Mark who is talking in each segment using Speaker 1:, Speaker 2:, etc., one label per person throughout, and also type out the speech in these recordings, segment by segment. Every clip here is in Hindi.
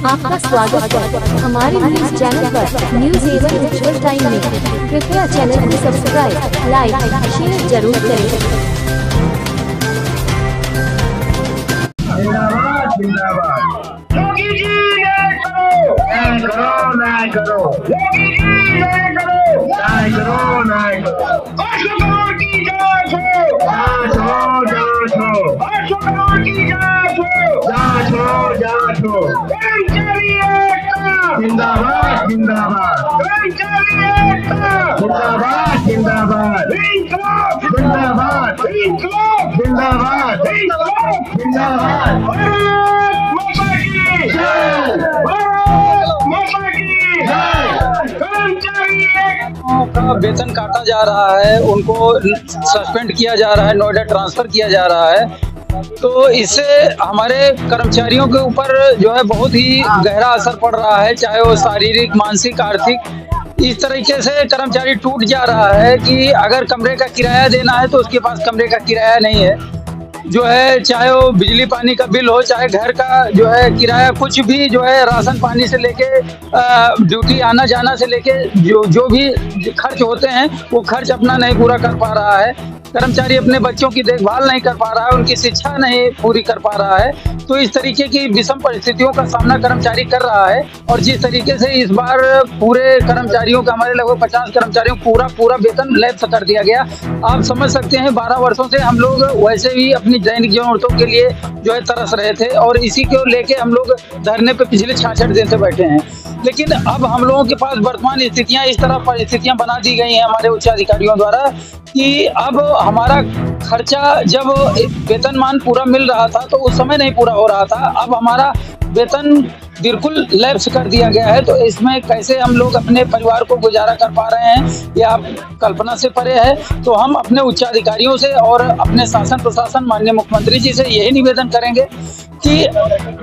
Speaker 1: आपका स्वागत है हमारे न्यूज चैनल पर न्यूज एवं विजुअल टाइम में। कृपया चैनल को सब्सक्राइब, लाइक, शेयर जरूर करें।
Speaker 2: योगी जी न्याय करो, न्याय करो, योगी जी न्याय करो, न्याय करो, न्याय करो। 800 करोड़ की जांच हो, जांच हो, जांच हो। 800 करोड़ की जांच हो, जांच हो, जांच हो। कर्मचारी एकता जिंदाबाद, जिंदाबाद। कर्मचारी एकता जिंदाबाद, जिंदाबाद। इंकलाब जिंदाबाद, इंकलाब जिंदाबाद, इंकलाब जिंदाबाद। भारत माता की जय, भारत माता की जय। कर्मचारी
Speaker 3: का वेतन काटा जा रहा है, उनको सस्पेंड किया जा रहा है, नोएडा ट्रांसफर किया जा रहा है। तो इससे हमारे कर्मचारियों के ऊपर जो है बहुत ही गहरा असर पड़ रहा है, चाहे वो शारीरिक, मानसिक, आर्थिक। इस तरीके से कर्मचारी टूट जा रहा है कि अगर कमरे का किराया देना है तो उसके पास कमरे का किराया नहीं है, जो है चाहे वो बिजली पानी का बिल हो, चाहे घर का जो है किराया, कुछ भी जो है राशन पानी से लेके ड्यूटी आना जाना से लेके जो भी खर्च होते हैं वो खर्च अपना नहीं पूरा कर पा रहा है। कर्मचारी अपने बच्चों की देखभाल नहीं कर पा रहा है, उनकी शिक्षा नहीं पूरी कर पा रहा है। तो इस तरीके की विषम परिस्थितियों का सामना कर्मचारी कर रहा है। और जिस तरीके से इस बार पूरे कर्मचारियों का, हमारे लगभग 50 कर्मचारियों को पूरा वेतन लैप्स कर दिया गया। आप समझ सकते हैं 12 वर्षों से हम लोग वैसे भी अपनी दैनिक जरूरतों के लिए जो है तरस रहे थे और इसी को लेके हम लोग धरने पे पिछले 66 दिन से बैठे हैं। लेकिन अब हम लोगों के पास वर्तमान स्थितियां, इस तरह परिस्थितियां बना दी गई हैं हमारे उच्च अधिकारियों द्वारा कि अब हमारा खर्चा, जब वेतनमान पूरा मिल रहा था तो उस समय नहीं पूरा हो रहा था, अब हमारा वेतन बिल्कुल लैप्स कर दिया गया है। तो इसमें कैसे हम लोग अपने परिवार को गुजारा कर पा रहे हैं ये आप कल्पना से परे है। तो हम अपने उच्चाधिकारियों से और अपने शासन प्रशासन, माननीय मुख्यमंत्री जी से यही निवेदन करेंगे कि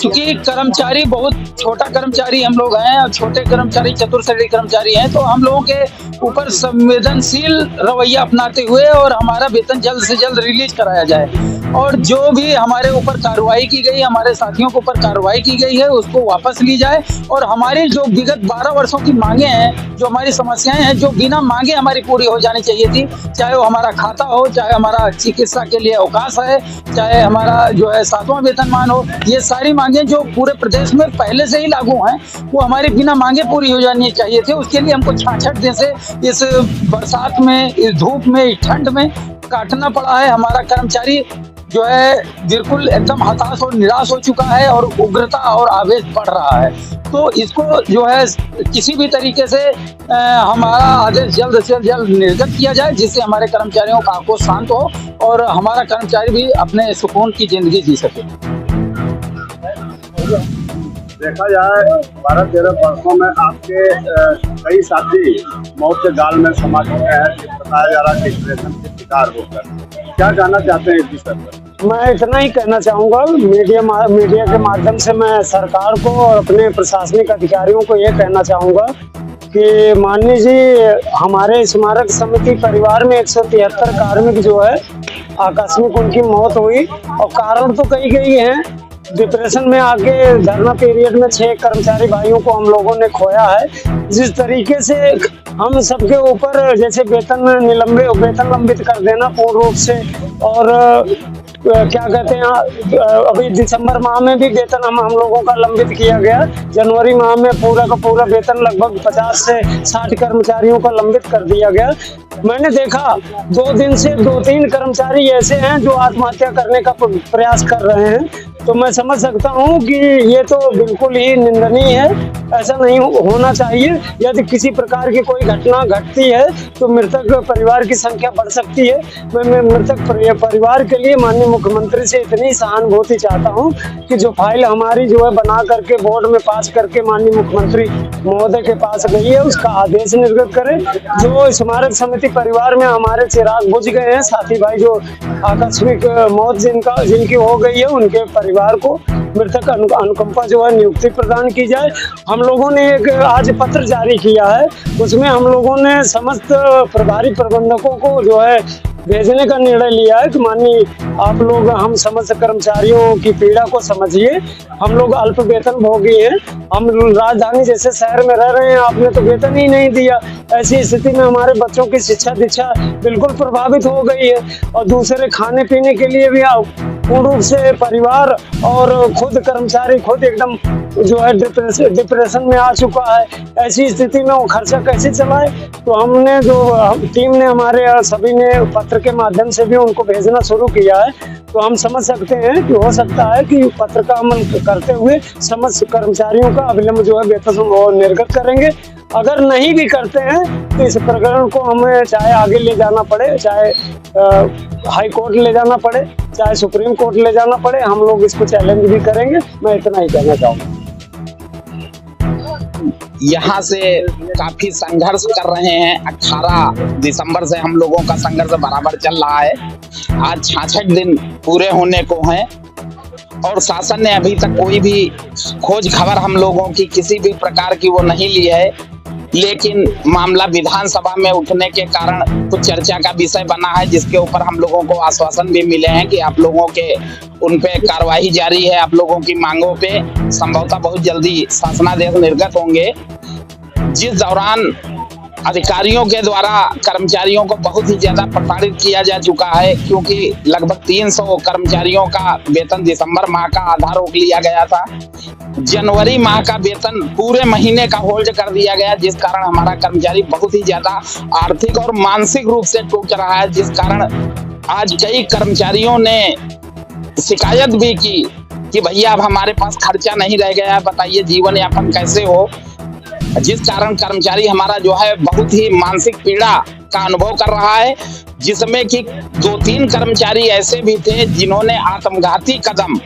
Speaker 3: चूंकि कर्मचारी बहुत छोटा कर्मचारी हम लोग हैं और छोटे कर्मचारी चतुर्श्रेणी कर्मचारी हैं, तो हम लोगों के ऊपर संवेदनशील रवैया अपनाते हुए और हमारा वेतन जल्द से जल्द रिलीज कराया जाए और जो भी हमारे ऊपर कार्रवाई की गई, हमारे साथियों के ऊपर कार्रवाई की गई है, उसको वापस ली जाए। और हमारी जो विगत 12 वर्षों की मांगे हैं, जो हमारी समस्याएं हैं, जो बिना मांगे हमारी पूरी हो जानी चाहिए थी, चाहे वो हमारा खाता हो, चाहे हमारा चिकित्सा के लिए अवकाश है, चाहे हमारा जो है 7वां वेतनमान हो, ये सारी मांगे जो पूरे प्रदेश में पहले से ही लागू हैं, वो हमारी बिना मांगे पूरी हो जानी चाहिए थे। उसके लिए हमको 66 दिन से इस बरसात में, इस धूप में, इस ठंड में काटना पड़ा है। हमारा कर्मचारी जो है बिल्कुल एकदम हताश और निराश हो चुका है और उग्रता और आवेश बढ़ रहा है। तो इसको जो है किसी भी तरीके से हमारा आदेश जल्द से जल्द निर्गत किया जाए, जिससे हमारे कर्मचारियों का आक्रोश शांत हो और हमारा कर्मचारी भी अपने सुकून की जिंदगी जी सके।
Speaker 4: देखा जाए 12-13 वर्षों में आपके कई साथी मौत के गाल में समा चुके हैं, बताया जा रहा है डिप्रेशन के शिकार होकर। क्या कहना चाहते हैं इस विषय पर?
Speaker 5: मैं इतना ही कहना चाहूँगा, मीडिया के माध्यम से मैं सरकार को और अपने प्रशासनिक अधिकारियों को ये कहना चाहूँगा कि माननीय जी, हमारे स्मारक समिति परिवार में 173 कार्मिक जो है आकस्मिक उनकी मौत हुई और कारण तो कई हैं। डिप्रेशन में आके धरना पीरियड में 6 कर्मचारी भाइयों को हम लोगों ने खोया है। जिस तरीके से हम सबके ऊपर जैसे वेतन लंबित कर देना पूर्ण रूप से, और क्या कहते हैं, अभी दिसंबर माह में भी वेतन हम लोगों का लंबित किया गया। जनवरी माह में पूरा का पूरा वेतन लगभग 50 से 60 कर्मचारियों का लंबित कर दिया गया। मैंने देखा 2 दिन से 2-3 कर्मचारी ऐसे हैं जो आत्महत्या करने का प्रयास कर रहे हैं। तो मैं समझ सकता हूं कि ये तो बिल्कुल ही निंदनीय है, ऐसा नहीं होना चाहिए। यदि किसी प्रकार की कोई घटना घटती है तो मृतक परिवार की संख्या बढ़ सकती है। मैं मृतक परिवार के लिए माननीय मुख्यमंत्री से इतनी सहानुभूति चाहता हूं कि जो फाइल हमारी जो है बना करके बोर्ड में पास करके माननीय मुख्यमंत्री महोदय के पास गई है, उसका आदेश निर्गत करें। जो स्मारक समिति परिवार में हमारे चिराग बुझ गए हैं, साथी भाई जो आकस्मिक मौत जिनकी हो गई है, उनके परिवार को मृतक अनुकंपा जो है नियुक्ति प्रदान की जाए। हम लोगों ने एक आज पत्र जारी किया है, उसमें हम लोगों ने समस्त प्रभारी प्रबंधकों को जो है भेजने का निर्णय लिया है कि माननीय आप लोग हम समस्त कर्मचारियों की पीड़ा को समझिए। हम लोग अल्प वेतन भोगी हैं, हम राजधानी जैसे शहर में रह रहे हैं, आपने तो वेतन ही नहीं दिया। ऐसी स्थिति में हमारे बच्चों की शिक्षा दीक्षा बिल्कुल प्रभावित हो गई है और दूसरे खाने पीने के लिए भी पूर्ण रूप से परिवार और खुद कर्मचारी खुद एकदम जो है डिप्रेशन में आ चुका है। ऐसी स्थिति में वो खर्चा कैसे चलाए? तो हमने टीम ने हमारे सभी ने पत्र के माध्यम से भी उनको भेजना शुरू किया है। तो हम समझ सकते हैं कि हो सकता है कि पत्र का अमल करते हुए समस्त कर्मचारियों का अविलंब जो है वेतन निर्गत करेंगे। अगर नहीं भी करते हैं तो इस प्रकरण को हमें चाहे आगे ले जाना पड़े, चाहे हाई कोर्ट ले जाना पड़े, चाहे सुप्रीम कोर्ट ले जाना पड़े, हम लोग इसको चैलेंज भी करेंगे। मैं इतना ही कहना चाहूँगा।
Speaker 6: यहाँ से काफी संघर्ष कर रहे हैं। 18 दिसंबर से हम लोगों का संघर्ष बराबर चल रहा है। आज 66 दिन पूरे होने को हैं और शासन ने अभी तक कोई भी खोज खबर हम लोगों की किसी भी प्रकार की वो नहीं ली है। लेकिन मामला विधानसभा में उठने के कारण कुछ चर्चा का विषय बना है, जिसके ऊपर हम लोगों को आश्वासन भी मिले हैं कि आप लोगों के उन पे कार्रवाई जारी है। आप लोगों की मांगों पे संभवतः बहुत जल्दी शासनादेश निर्गत होंगे। जिस दौरान अधिकारियों के द्वारा कर्मचारियों को बहुत ही ज्यादा प्रताड़ित किया जा चुका है, क्योंकि लगभग 300 कर्मचारियों का वेतन दिसंबर माह का आधा रोक लिया गया था। जनवरी माह का वेतन पूरे महीने का होल्ड कर दिया गया, जिस कारण हमारा कर्मचारी बहुत ही ज्यादा आर्थिक और मानसिक रूप से टूट रहा है। जिस कारण आज कई कर्मचारियों ने शिकायत भी की कि भैया अब हमारे पास खर्चा नहीं रह गया, बताइए जीवन यापन कैसे हो। जिस कारण कर्मचारी हमारा जो है बहुत ही मानसिक पीड़ा का अनुभव कर रहा है, जिसमें कि 2-3 कर्मचारी ऐसे भी थे जिन्होंने आत्मघाती कदम,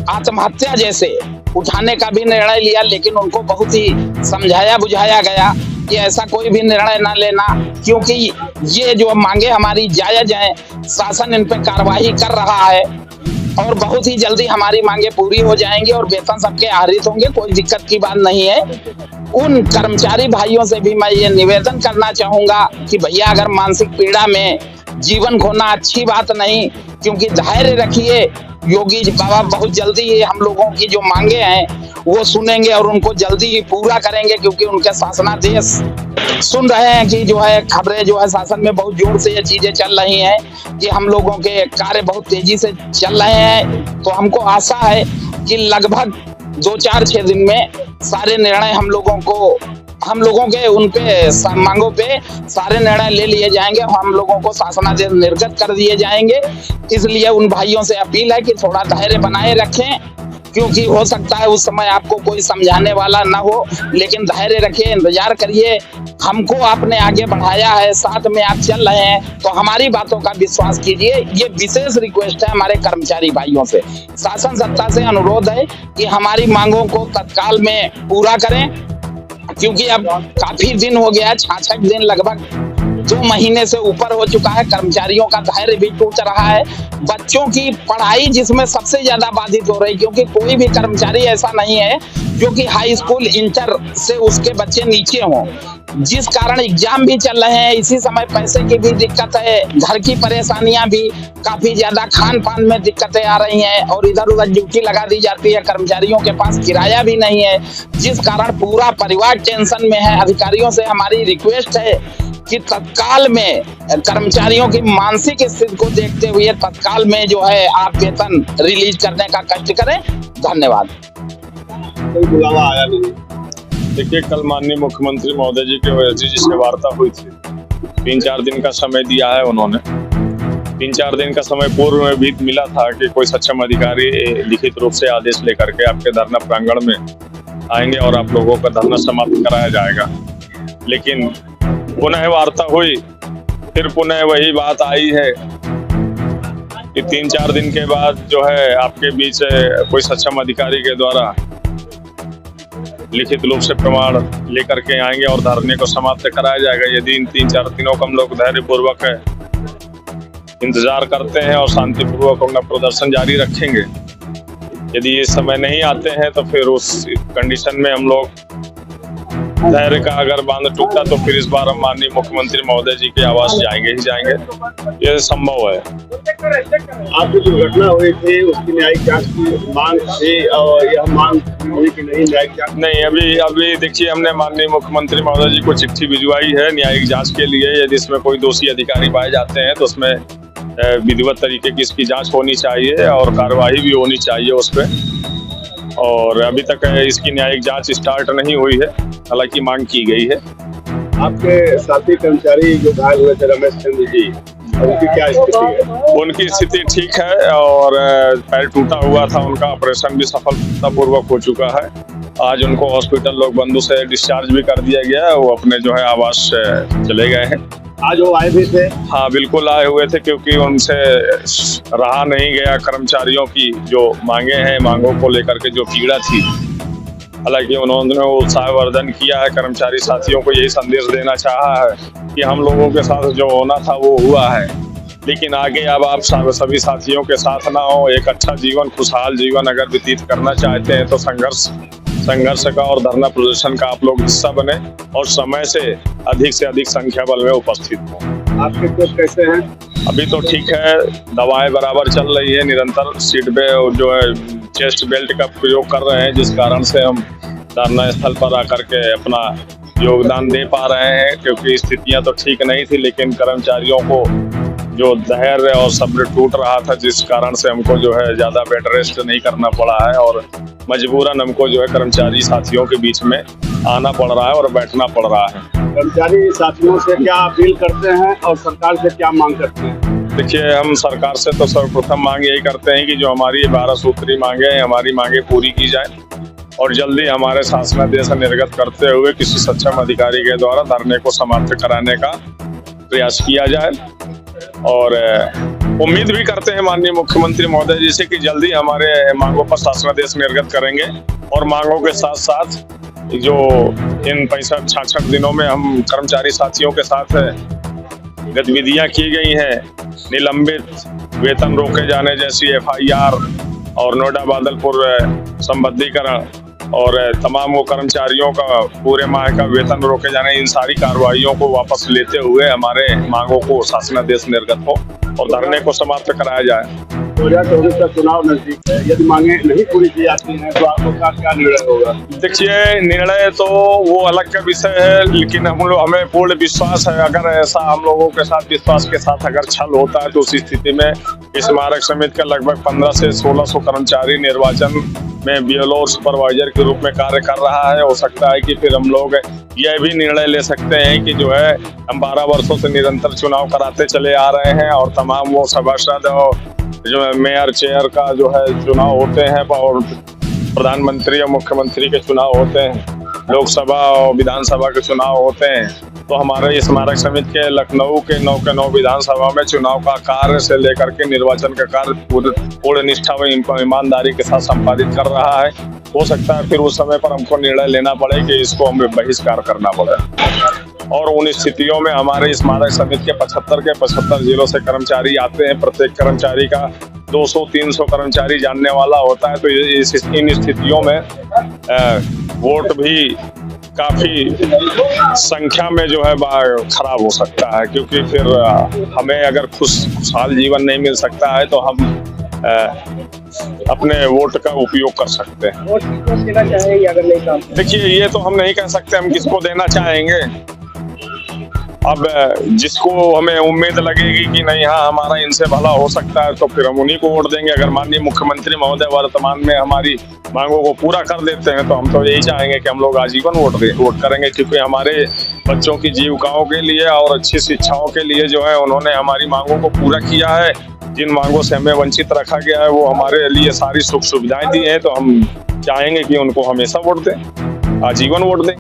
Speaker 6: आत्महत्या जैसे उठाने का भी निर्णय लिया। लेकिन उनको बहुत ही समझाया बुझाया गया कि ऐसा कोई भी निर्णय ना लेना, क्योंकि ये जो मांगे हमारी जायज हैं, शासन इन पे कार्रवाई कर रहा है और बहुत ही जल्दी हमारी मांगे पूरी हो जाएंगी और वेतन सबके आहरित होंगे। कोई दिक्कत की बात नहीं है। उन कर्मचारी भाइयों से भी मैं ये निवेदन करना चाहूंगा कि भैया अगर मानसिक पीड़ा में जीवन खोना अच्छी बात नहीं, क्योंकि धैर्य रखिए। योगी बाबा बहुत जल्दी ही हम लोगों की जो मांगे हैं वो सुनेंगे और उनको जल्दी ही पूरा करेंगे, क्योंकि उनके शासनादेश सुन रहे हैं कि जो है खबरें जो है शासन में बहुत जोर से ये चीजें चल रही हैं कि हम लोगों के कार्य बहुत तेजी से चल रहे हैं। तो हमको आशा है कि लगभग 2-4-6 दिन में सारे निर्णय हम लोगों के उन पे मांगों पे सारे निर्णय ले लिए जाएंगे। हम लोगों को शासनादेश निर्गत कर दिए जाएंगे। इसलिए उन भाइयों से अपील है कि थोड़ा धैर्य बनाए रखें, क्योंकि हो सकता है उस समय आपको कोई समझाने वाला ना हो, लेकिन धैर्य रखिए, इंतजार करिए। हमको आपने आगे बढ़ाया है, साथ में आप चल रहे हैं, तो हमारी बातों का विश्वास कीजिए। ये विशेष रिक्वेस्ट है हमारे कर्मचारी भाइयों से। शासन सत्ता से अनुरोध है कि हमारी मांगों को तत्काल में पूरा करें, क्योंकि अब काफी दिन हो गया, 66 दिन लगभग 2 महीने से ऊपर हो चुका है। कर्मचारियों का धैर्य भी टूट रहा है। बच्चों की पढ़ाई जिसमें सबसे ज्यादा बाधित हो रही, क्योंकि कोई भी कर्मचारी ऐसा नहीं है जो कि हाई स्कूल इंटर से उसके बच्चे नीचे हों, जिस कारण एग्जाम भी चल रहे हैं। इसी समय पैसे की भी दिक्कत है, घर की परेशानियां भी काफी ज्यादा, खान पान में दिक्कतें आ रही हैं और इधर उधर ड्यूटी लगा दी जाती है। कर्मचारियों के पास किराया भी नहीं है, जिस कारण पूरा परिवार टेंशन में है। अधिकारियों से हमारी रिक्वेस्ट है कि तत्काल में कर्मचारियों की मानसिक स्थिति को देखते हुए तत्काल में जो है आप वेतन रिलीज करने का कष्ट करें। धन्यवाद।
Speaker 4: कोई बुलावा आया नहीं। देखिए, कल माननीय मुख्यमंत्री महोदय जी के ओएसडी जी से वार्ता हुई थी। 3-4 दिन का समय दिया है उन्होंने। 3-4 दिन का समय पूर्व में भी मिला था कि कोई सक्षम अधिकारी लिखित रूप से आदेश लेकर के आपके धरना प्रांगण में आएंगे और आप लोगों का धरना समाप्त कराया जाएगा। लेकिन पुनः वार्ता हुई, फिर पुनः वही बात आई है कि 3-4 दिन के बाद जो है आपके बीच कोई सक्षम अधिकारी के द्वारा लिखित रूप से प्रमाण लेकर के आएंगे और धरने को समाप्त कराया जाएगा। यदि इन 3-4 दिनों का हम लोग धैर्यपूर्वक इंतजार करते हैं और शांतिपूर्वक अपना प्रदर्शन जारी रखेंगे, यदि ये समय नहीं आते हैं तो फिर उस कंडीशन में हम लोग
Speaker 7: धैर्य का अगर बांध टूटा तो फिर इस बार हम माननीय मुख्यमंत्री महोदय जी के आवास जाएंगे ही जाएंगे, ये संभव है।
Speaker 4: आपकी दुर्घटना हुई थी उसकी न्यायिक जांच की मांग थी और यह मांग हुई कि नहीं न्यायिक जांच?
Speaker 7: नहीं, अभी देखिए हमने माननीय मुख्यमंत्री महोदय जी को चिट्ठी भिजवाई है न्यायिक जांच के लिए। यदि इसमें कोई दोषी अधिकारी पाए जाते हैं तो उसमें विधिवत तरीके की इसकी जांच होनी चाहिए और कार्रवाई भी होनी चाहिए उस पर। और अभी तक इसकी न्यायिक जांच स्टार्ट नहीं हुई है, हालांकि मांग की गई है।
Speaker 4: आपके साथी कर्मचारी जो घायल हुए थे रमेश चंद्र जी, उनकी क्या स्थिति है?
Speaker 7: उनकी स्थिति ठीक है और पैर टूटा हुआ था, उनका ऑपरेशन भी सफलतापूर्वक हो चुका है। आज उनको हॉस्पिटल लोक बंधु से डिस्चार्ज भी कर दिया गया है, वो अपने जो है आवास चले गए हैं।
Speaker 4: आज वो आए भी थे?
Speaker 7: हाँ बिल्कुल आए हुए थे, क्योंकि उनसे रहा नहीं गया कर्मचारियों की जो मांगे हैं, मांगों को लेकर के जो पीड़ा थी। हालांकि उन्होंने उत्साहवर्धन किया है, कर्मचारी साथियों को यही संदेश देना चाहा है कि हम लोगों के साथ जो होना था वो हुआ है, लेकिन आगे अब आप सभी साथियों के साथ ना हो, एक अच्छा जीवन, खुशहाल जीवन अगर व्यतीत करना चाहते हैं तो संघर्ष का और धरना प्रदर्शन का आप लोग हिस्सा बने और समय से अधिक संख्या बल में उपस्थित हो।
Speaker 4: आपके कोच कैसे हैं?
Speaker 7: अभी तो ठीक है, दवाएं बराबर चल रही है, निरंतर सीट पे जो है चेस्ट बेल्ट का प्रयोग कर रहे हैं, जिस कारण से हम धरना स्थल पर आकर के अपना योगदान दे पा रहे हैं। क्योंकि स्थितियां तो ठीक नहीं थी, लेकिन कर्मचारियों को जो धैर्य और सब्र टूट रहा था, जिस कारण से हमको जो है ज्यादा बेड रेस्ट नहीं करना पड़ा है और मजबूरन हमको जो है कर्मचारी साथियों के बीच में आना पड़ रहा है और बैठना पड़ रहा है।
Speaker 4: कर्मचारी साथियों से क्या अपील करते हैं और सरकार से क्या मांग करते हैं?
Speaker 7: देखिए, हम सरकार से तो सर्वप्रथम मांग यही करते हैं कि जो हमारी 12 सूत्री मांगे हैं, हमारी मांगे पूरी की जाए और जल्दी हमारे शासनादेश निर्गत करते हुए किसी सक्षम अधिकारी के द्वारा धरने को समाप्त कराने का प्रयास किया जाए। और उम्मीद भी करते हैं माननीय मुख्यमंत्री महोदय जी से कि जल्दी हमारे मांगों पर शासनादेश निर्गत करेंगे और मांगों के साथ साथ जो इन 65-66 दिनों में हम कर्मचारी साथियों के साथ गतिविधियां की गई हैं, निलंबित, वेतन रोके जाने जैसी FIR और नोएडा बादलपुर संबद्धीकरण और तमाम वो कर्मचारियों का पूरे माह का वेतन रोके जाने, इन सारी कार्रवाइयों को वापस लेते हुए हमारे मांगों को शासनादेश निर्गत हो और धरने को समाप्त कराया जाए।
Speaker 4: 2024 का चुनाव नजदीक है, यदि मांगे नहीं पूरी की जाती हैं तो आप लोग का क्या निर्णय होगा?
Speaker 7: देखिए, निर्णय तो वो अलग का विषय है, लेकिन हमें पूर्ण विश्वास है, अगर ऐसा हम लोगों के साथ विश्वास के साथ अगर छल होता है तो उस स्थिति में स्मारक समिति का लगभग 1500 से 1600 कर्मचारी निर्वाचन में BLO और सुपरवाइजर के रूप में कार्य कर रहा है। हो सकता है कि फिर हम लोग यह भी निर्णय ले सकते हैं कि जो है हम 12 वर्षों से निरंतर चुनाव कराते चले आ रहे हैं और तमाम वो सभासद और जो है मेयर चेयर का जो है चुनाव होते हैं और प्रधानमंत्री और मुख्यमंत्री के चुनाव होते हैं, लोकसभा और विधानसभा के चुनाव होते हैं, तो हमारे स्मारक समिति के लखनऊ के 9 के 9 विधानसभा में चुनाव का कार्य से लेकर के निर्वाचन का कार्य पूर्ण निष्ठा व ईमानदारी के साथ संपादित कर रहा है। हो सकता है फिर उस समय पर हमको निर्णय लेना पड़े कि इसको हमें बहिष्कार करना पड़े और उन स्थितियों में हमारे स्मारक समिति के 75 जिलों से कर्मचारी आते हैं। प्रत्येक कर्मचारी का 200-300 कर्मचारी जानने वाला होता है, तो इन स्थितियों में वोट भी काफी संख्या में जो है खराब हो सकता है, क्योंकि फिर हमें अगर खुशहाल जीवन नहीं मिल सकता है तो हम अपने वोट का उपयोग कर सकते हैं।
Speaker 8: वोट किसको देना चाहेंगे अगर नहीं काम?
Speaker 7: देखिए, ये तो हम नहीं कह सकते हम किसको देना चाहेंगे। अब जिसको हमें उम्मीद लगेगी कि नहीं हाँ हमारा इनसे भला हो सकता है तो फिर हम उन्हीं को वोट देंगे। अगर माननीय मुख्यमंत्री महोदय वर्तमान में हमारी मांगों को पूरा कर देते हैं तो हम तो यही चाहेंगे कि हम लोग आजीवन वोट करेंगे, क्योंकि हमारे बच्चों की जीविकाओं के लिए और अच्छी शिक्षाओं के लिए जो है उन्होंने हमारी मांगों को पूरा किया है। जिन मांगों से हमें वंचित रखा गया है वो हमारे लिए सारी सुख सुविधाएं दी हैं, तो हम चाहेंगे कि उनको हमेशा वोट दें, आजीवन वोट दें।